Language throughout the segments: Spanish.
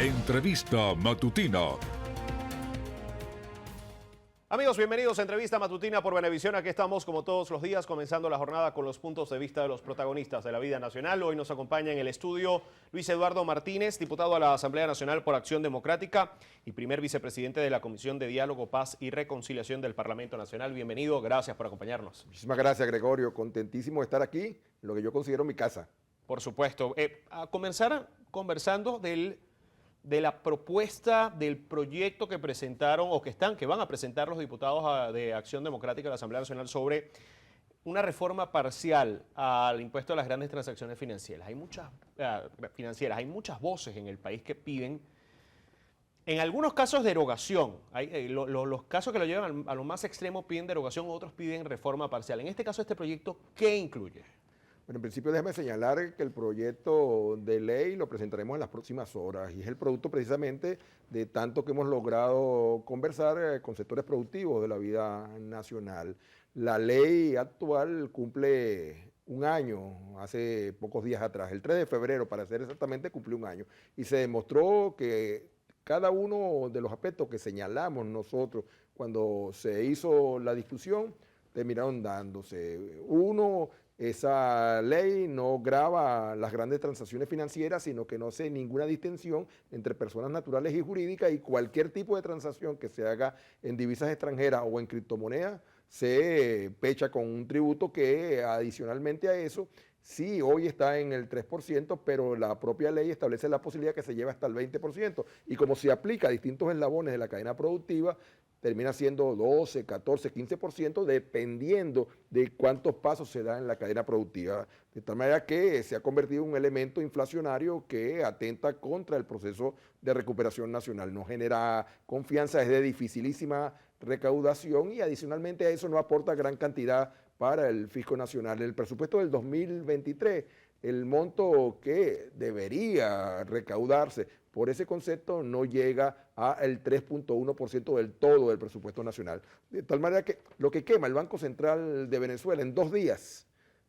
Entrevista Matutina. Amigos, bienvenidos a Entrevista Matutina por Venevisión. Aquí estamos como todos los días comenzando la jornada con los puntos de vista de los protagonistas de la vida nacional. Hoy nos acompaña en el estudio Luis Eduardo Martínez, diputado a la Asamblea Nacional por Acción Democrática y primer vicepresidente de la Comisión de Diálogo, Paz y Reconciliación del Parlamento Nacional. Bienvenido, gracias por acompañarnos. Muchísimas gracias, Gregorio. Contentísimo de estar aquí, en lo que yo considero mi casa. Por supuesto. A comenzar conversando de la propuesta del proyecto que presentaron o que van a presentar los diputados de Acción Democrática de la Asamblea Nacional sobre una reforma parcial al impuesto a las grandes transacciones financieras. Hay muchas voces en el país que piden, en algunos casos, derogación. Los casos que lo llevan a lo más extremo piden derogación, otros piden reforma parcial. En este caso, este proyecto, ¿qué incluye? Bueno, en principio déjame señalar que el proyecto de ley lo presentaremos en las próximas horas y es el producto precisamente de tanto que hemos logrado conversar con sectores productivos de la vida nacional. La ley actual cumple un año, hace pocos días atrás, el 3 de febrero para ser exactamente, cumplió un año y se demostró que cada uno de los aspectos que señalamos nosotros cuando se hizo la discusión terminaron dándose. Uno, esa ley no grava las grandes transacciones financieras, sino que no hace ninguna distinción entre personas naturales y jurídicas y cualquier tipo de transacción que se haga en divisas extranjeras o en criptomonedas se pecha con un tributo que adicionalmente a eso, sí, hoy está en el 3%, pero la propia ley establece la posibilidad que se lleve hasta el 20%. Y como se aplica a distintos eslabones de la cadena productiva, termina siendo 12, 14, 15%, dependiendo de cuántos pasos se dan en la cadena productiva. De tal manera que se ha convertido en un elemento inflacionario que atenta contra el proceso de recuperación nacional. No genera confianza, es de dificilísima recaudación y adicionalmente a eso no aporta gran cantidad para el fisco nacional. En el presupuesto del 2023, el monto que debería recaudarse por ese concepto no llega al 3.1% del todo del presupuesto nacional. De tal manera que lo que quema el Banco Central de Venezuela en 2 días,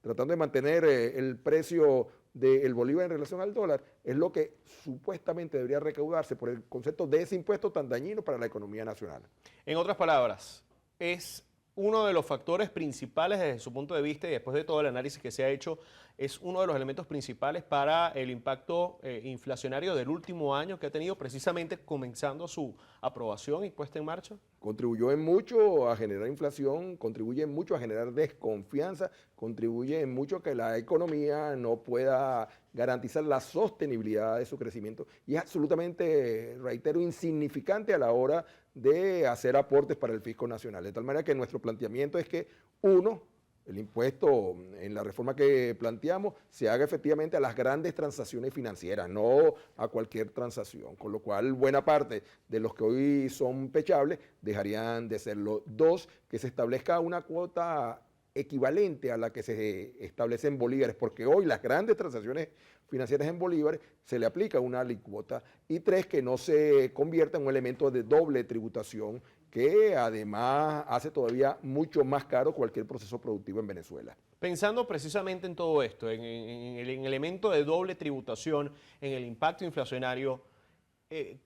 tratando de mantener el precio del bolívar en relación al dólar, es lo que supuestamente debería recaudarse por el concepto de ese impuesto tan dañino para la economía nacional. En otras palabras, es uno de los factores principales desde su punto de vista y después de todo el análisis que se ha hecho, es uno de los elementos principales para el impacto inflacionario del último año que ha tenido precisamente comenzando su aprobación y puesta en marcha. Contribuyó en mucho a generar inflación, contribuye en mucho a generar desconfianza, contribuye en mucho a que la economía no pueda garantizar la sostenibilidad de su crecimiento y es absolutamente, reitero, insignificante a la hora de hacer aportes para el fisco nacional. De tal manera que nuestro planteamiento es que, uno, el impuesto en la reforma que planteamos se haga efectivamente a las grandes transacciones financieras, no a cualquier transacción, con lo cual buena parte de los que hoy son pechables dejarían de serlo. Dos, que se establezca una cuota equivalente a la que se establece en bolívares, porque hoy las grandes transacciones financieras en bolívares se le aplica una alícuota. Y tres, que no se convierta en un elemento de doble tributación que además hace todavía mucho más caro cualquier proceso productivo en Venezuela. Pensando precisamente en todo esto, en el elemento de doble tributación, en el impacto inflacionario,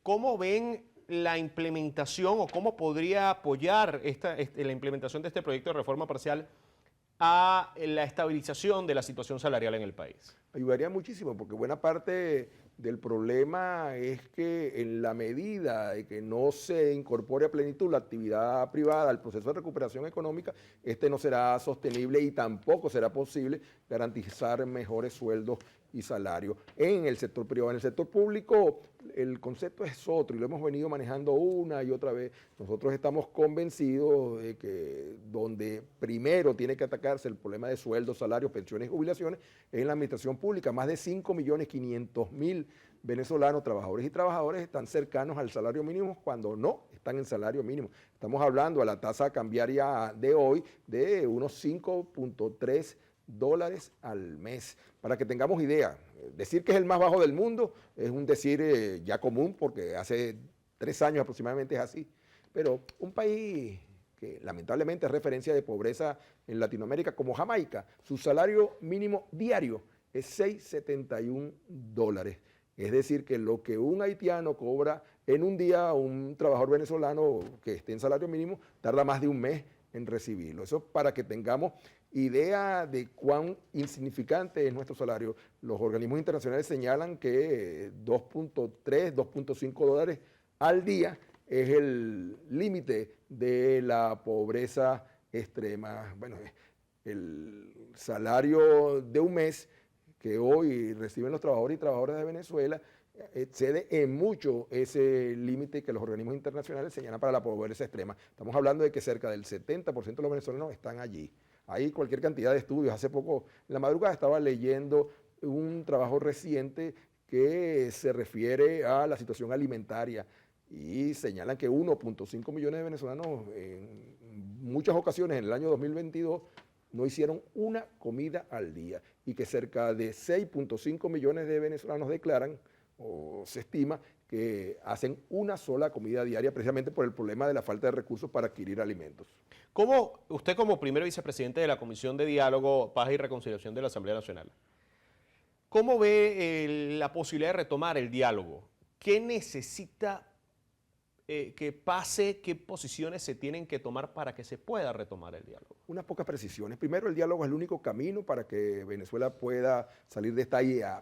¿cómo ven la implementación o cómo podría apoyar la implementación de este proyecto de reforma parcial a la estabilización de la situación salarial en el país? Ayudaría muchísimo porque buena parte del problema es que en la medida de que no se incorpore a plenitud la actividad privada al proceso de recuperación económica, este no será sostenible y tampoco será posible garantizar mejores sueldos y salarios en el sector privado. En el sector público el concepto es otro y lo hemos venido manejando una y otra vez. Nosotros estamos convencidos de que donde primero tiene que atacarse el problema de sueldos, salarios, pensiones y jubilaciones es en la administración pública. Más de 5.500.000 venezolanos, trabajadores y trabajadoras, están cercanos al salario mínimo cuando no están en salario mínimo. Estamos hablando a la tasa cambiaria de hoy de unos 5.3 dólares al mes. Para que tengamos idea, decir que es el más bajo del mundo es un decir ya común porque hace 3 años aproximadamente es así. Pero un país que lamentablemente es referencia de pobreza en Latinoamérica como Jamaica, su salario mínimo diario es 6.71 dólares. Es decir, que lo que un haitiano cobra en un día, un trabajador venezolano que esté en salario mínimo, tarda más de un mes en recibirlo. Eso para que tengamos idea de cuán insignificante es nuestro salario. Los organismos internacionales señalan que 2.3, 2.5 dólares al día es el límite de la pobreza extrema. Bueno, el salario de un mes que hoy reciben los trabajadores y trabajadoras de Venezuela excede en mucho ese límite que los organismos internacionales señalan para la pobreza extrema. Estamos hablando de que cerca del 70% de los venezolanos están allí. Hay cualquier cantidad de estudios. Hace poco, en la madrugada, estaba leyendo un trabajo reciente que se refiere a la situación alimentaria y señalan que 1.5 millones de venezolanos en muchas ocasiones en el año 2022 no hicieron una comida al día y que cerca de 6.5 millones de venezolanos declaran o se estima que hacen una sola comida diaria precisamente por el problema de la falta de recursos para adquirir alimentos. ¿Cómo usted como primer vicepresidente de la Comisión de Diálogo, Paz y Reconciliación de la Asamblea Nacional, cómo ve la posibilidad de retomar el diálogo? ¿Qué necesita que pase? ¿Qué posiciones se tienen que tomar para que se pueda retomar el diálogo? Unas pocas precisiones. Primero, el diálogo es el único camino para que Venezuela pueda salir de esta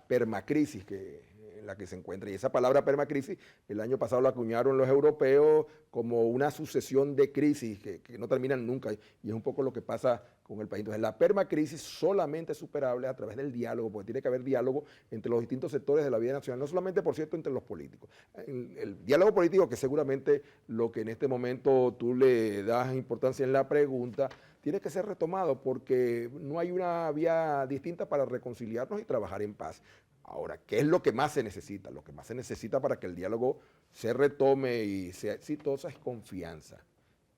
permacrisis en la que se encuentra. Y esa palabra permacrisis, el año pasado la acuñaron los europeos como una sucesión de crisis que no terminan nunca. Y es un poco lo que pasa con el país. Entonces, la permacrisis solamente es superable a través del diálogo, porque tiene que haber diálogo entre los distintos sectores de la vida nacional, no solamente, por cierto, entre los políticos. El diálogo político, que seguramente lo que en este momento tú le das importancia en la pregunta, tiene que ser retomado porque no hay una vía distinta para reconciliarnos y trabajar en paz. Ahora, ¿qué es lo que más se necesita? Lo que más se necesita para que el diálogo se retome y sea exitoso es confianza.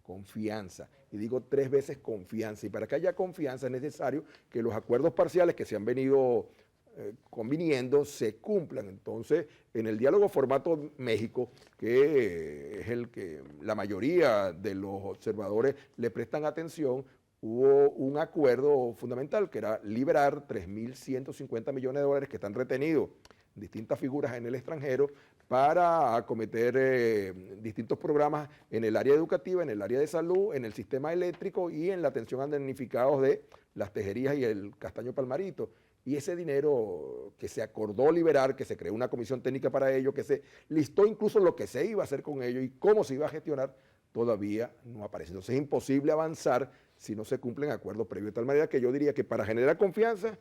Confianza. Y digo 3 veces confianza. Y para que haya confianza es necesario que los acuerdos parciales que se han venido conviniendo se cumplan. Entonces, en el diálogo formato México, que es el que la mayoría de los observadores le prestan atención, hubo un acuerdo fundamental que era liberar 3.150 millones de dólares que están retenidos en distintas figuras en el extranjero para acometer distintos programas en el área educativa, en el área de salud, en el sistema eléctrico y en la atención a damnificados de las tejerías y el castaño palmarito. Y ese dinero que se acordó liberar, que se creó una comisión técnica para ello, que se listó incluso lo que se iba a hacer con ello y cómo se iba a gestionar, todavía no aparece. Entonces es imposible avanzar si no se cumplen acuerdos previos. De tal manera que yo diría que para generar confianza,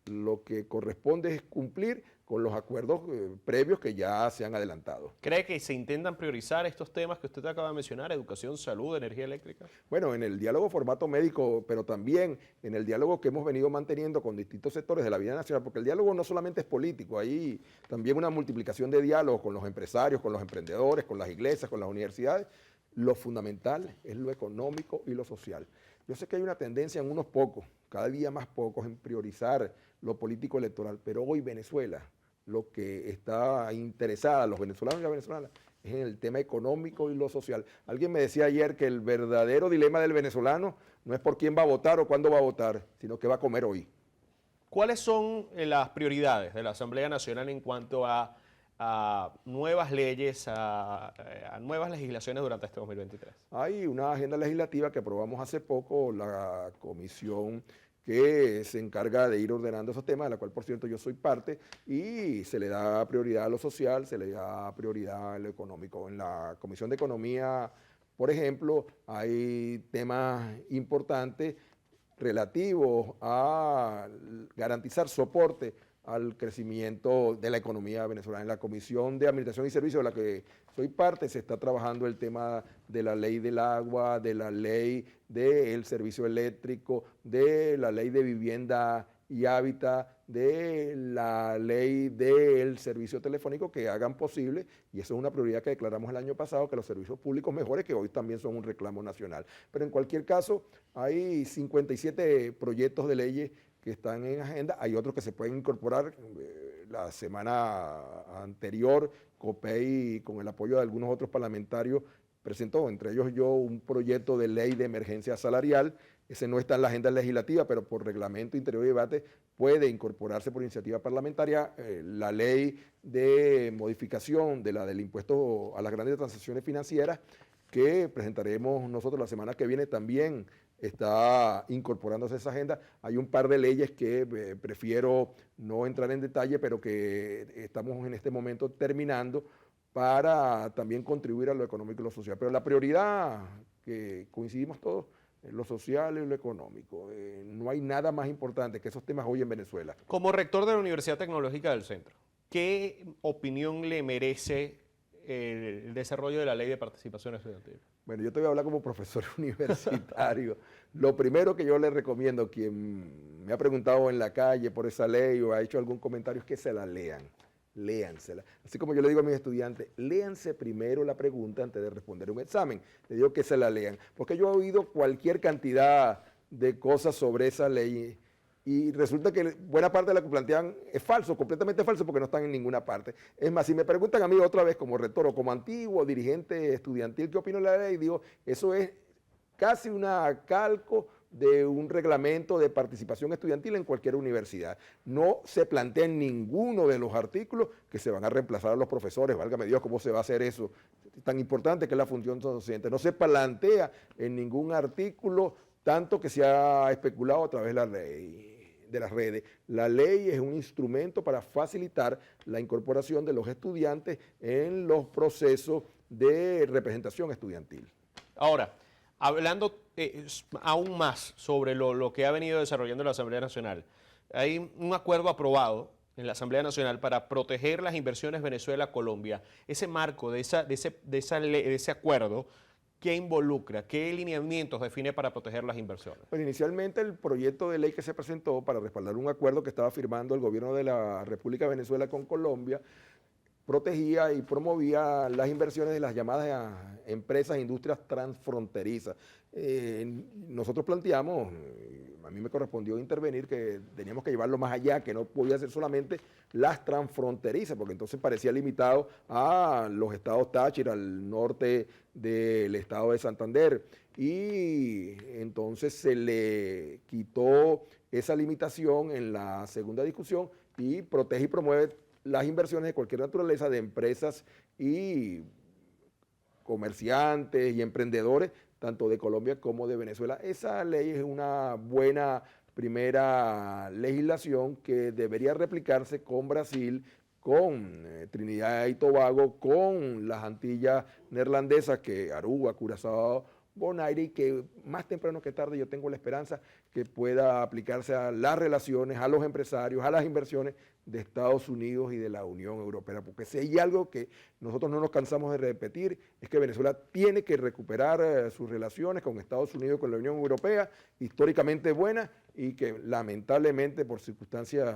lo que corresponde es cumplir con los acuerdos previos que ya se han adelantado. ¿Cree que se intentan priorizar estos temas que usted acaba de mencionar, educación, salud, energía eléctrica? Bueno, en el diálogo formato médico, pero también en el diálogo que hemos venido manteniendo con distintos sectores de la vida nacional, porque el diálogo no solamente es político, hay también una multiplicación de diálogos con los empresarios, con los emprendedores, con las iglesias, con las universidades. Lo fundamental es lo económico y lo social. Yo sé que hay una tendencia en unos pocos, cada día más pocos, en priorizar lo político electoral, pero hoy Venezuela, lo que está interesada, los venezolanos y las venezolanas, es en el tema económico y lo social. Alguien me decía ayer que el verdadero dilema del venezolano no es por quién va a votar o cuándo va a votar, sino qué va a comer hoy. ¿Cuáles son las prioridades de la Asamblea Nacional en cuanto a nuevas leyes, a nuevas legislaciones durante este 2023? Hay una agenda legislativa que aprobamos hace poco, la comisión que se encarga de ir ordenando esos temas, de la cual, por cierto, yo soy parte, y se le da prioridad a lo social, se le da prioridad a lo económico. En la Comisión de Economía, por ejemplo, hay temas importantes relativos a garantizar soporte al crecimiento de la economía venezolana. En la Comisión de Administración y Servicios, de la que soy parte, se está trabajando el tema de la ley del agua, de la ley del servicio eléctrico, de la ley de vivienda y hábitat, de la ley del servicio telefónico, que hagan posible, y eso es una prioridad que declaramos el año pasado, que los servicios públicos mejores, que hoy también son un reclamo nacional. Pero en cualquier caso, hay 57 proyectos de leyes que están en agenda, hay otros que se pueden incorporar. La semana anterior, COPEI, con el apoyo de algunos otros parlamentarios, presentó, entre ellos yo, un proyecto de ley de emergencia salarial ese no está en la agenda legislativa, pero por reglamento interior y debate puede incorporarse por iniciativa parlamentaria la ley de modificación del impuesto a las grandes transacciones financieras que presentaremos nosotros la semana que viene. También está incorporándose a esa agenda. Hay un par de leyes que prefiero no entrar en detalle, pero que estamos en este momento terminando para también contribuir a lo económico y lo social. Pero la prioridad, que coincidimos todos, es lo social y lo económico. No hay nada más importante que esos temas hoy en Venezuela. Como rector de la Universidad Tecnológica del Centro, ¿qué opinión le merece el desarrollo de la Ley de Participación Estudiantil? Bueno, yo te voy a hablar como profesor universitario. Lo primero que yo le recomiendo a quien me ha preguntado en la calle por esa ley o ha hecho algún comentario es que se la lean. Léansela. Así como yo le digo a mis estudiantes, léanse primero la pregunta antes de responder un examen. Le digo que se la lean, porque yo he oído cualquier cantidad de cosas sobre esa ley y resulta que buena parte de lo que plantean es falso, completamente falso, porque no están en ninguna parte. Es más, si me preguntan a mí otra vez como rector o como antiguo dirigente estudiantil, ¿qué opino de la ley? Digo, eso es casi una calco de un reglamento de participación estudiantil en cualquier universidad. No se plantea en ninguno de los artículos que se van a reemplazar a los profesores. Válgame Dios, ¿cómo se va a hacer eso? Tan importante que es la función docente. No se plantea en ningún artículo tanto que se ha especulado a través de la ley, de las redes. La ley es un instrumento para facilitar la incorporación de los estudiantes en los procesos de representación estudiantil. Ahora, hablando aún más sobre lo que ha venido desarrollando la Asamblea Nacional, hay un acuerdo aprobado en la Asamblea Nacional para proteger las inversiones Venezuela-Colombia. Ese marco de ese acuerdo, ¿qué involucra? ¿Qué lineamientos define para proteger las inversiones? Pues inicialmente el proyecto de ley que se presentó para respaldar un acuerdo que estaba firmando el gobierno de la República de Venezuela con Colombia protegía y promovía las inversiones de las llamadas empresas e industrias transfronterizas. Nosotros planteamos, a mí me correspondió intervenir, que teníamos que llevarlo más allá, que no podía ser solamente las transfronterizas, porque entonces parecía limitado a los estados Táchira, al norte del estado de Santander, y entonces se le quitó esa limitación en la segunda discusión y protege y promueve las inversiones de cualquier naturaleza de empresas y comerciantes y emprendedores, tanto de Colombia como de Venezuela. Esa ley es una buena primera legislación que debería replicarse con Brasil, con Trinidad y Tobago, con las Antillas neerlandesas, que Aruba, Curazao, Bonaire, y que más temprano que tarde yo tengo la esperanza que pueda aplicarse a las relaciones, a los empresarios, a las inversiones de Estados Unidos y de la Unión Europea, porque si hay algo que nosotros no nos cansamos de repetir, es que Venezuela tiene que recuperar sus relaciones con Estados Unidos y con la Unión Europea, históricamente buenas, y que lamentablemente por circunstancias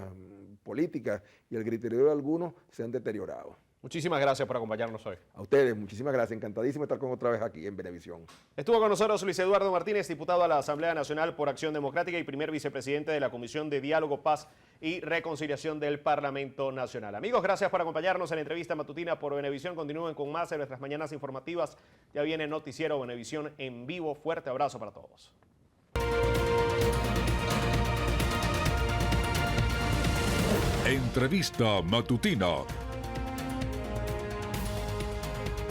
políticas y el criterio de algunos se han deteriorado. Muchísimas gracias por acompañarnos hoy. A ustedes, muchísimas gracias. Encantadísimo de estar con otra vez aquí en Venevisión. Estuvo con nosotros Luis Eduardo Martínez, diputado a la Asamblea Nacional por Acción Democrática y primer vicepresidente de la Comisión de Diálogo, Paz y Reconciliación del Parlamento Nacional. Amigos, gracias por acompañarnos en la entrevista matutina por Venevisión. Continúen con más en nuestras mañanas informativas. Ya viene Noticiero Venevisión en vivo. Fuerte abrazo para todos. Entrevista matutina.